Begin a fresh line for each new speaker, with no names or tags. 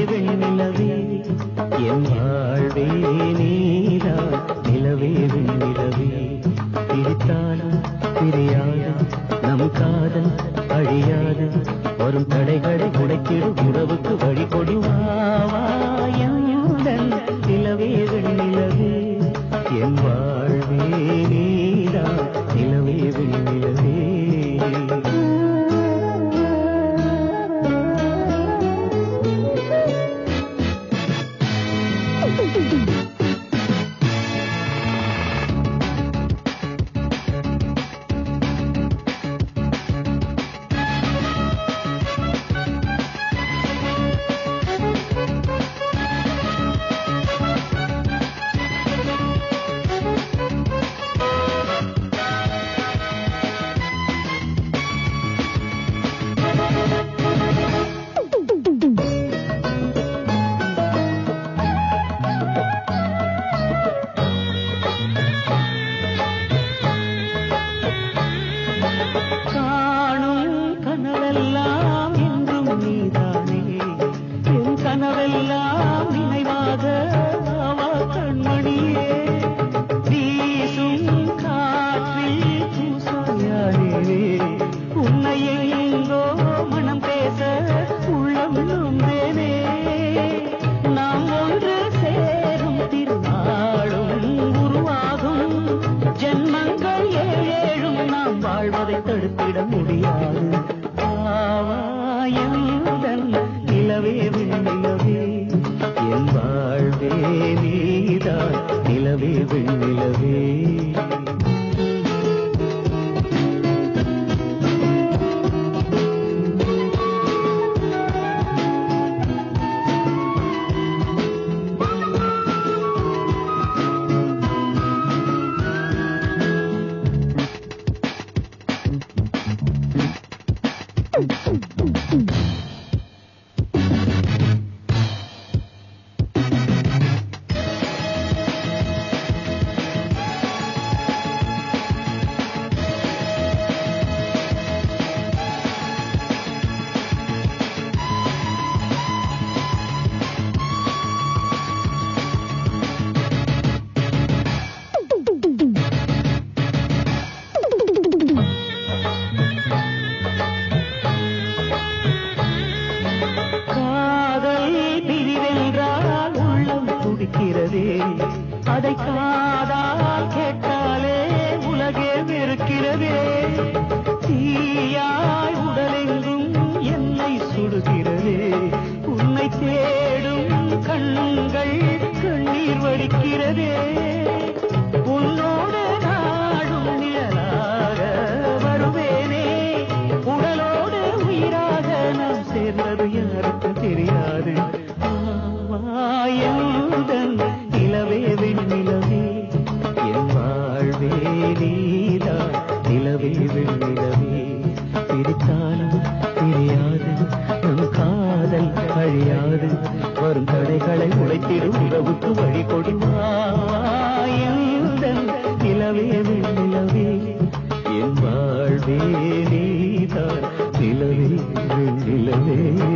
வெண்ணிலவே என் வாழ்வே நீதான் நிலவே வெண்ணிலவே பிரித்தாலும் பிரியாது நம் காதல் அழியாது வரும் தடைகளை உடைத்திடும் உறவுக்கு வழி கொடுவாவாயுடன் நிலவே வெண்ணிலவே என் வாழ்வே நீதான் நிலவே வெண்ணிலவே தடுத்திட முடியாது நிலவே வெண்ணிலவே என் வாழ்வே நீதான் நிலவே வெண்ணிலவே அதை காதால் கேட்டாலே உலகே வெறுக்கிறதே தீயாய் உடலெங்கும் என்னை சுடுகிறதே உன்னை தேடும் கண்கள் கண்ணீர் வடிக்கிறதே உன்னோடு நாடும் நிழலாக வருவேனே உடலோடு உயிராக நாம் சேர்ந்தது யாருக்கு தெரியாது நிலவே வெண்ணிலவே என் வாழ்வே நீதான் நிலவே வெண்ணிலவே பிரித்தாலும் பிரியாது நம் காதல் அழியாது வரும் தடைகளை உடைத்திடும் உறவுக்கு வழி கொடுவாயுடன் நிலவே வெண்ணிலவே என் வாழ்வே நீதான் நிலவே வெண்ணிலவே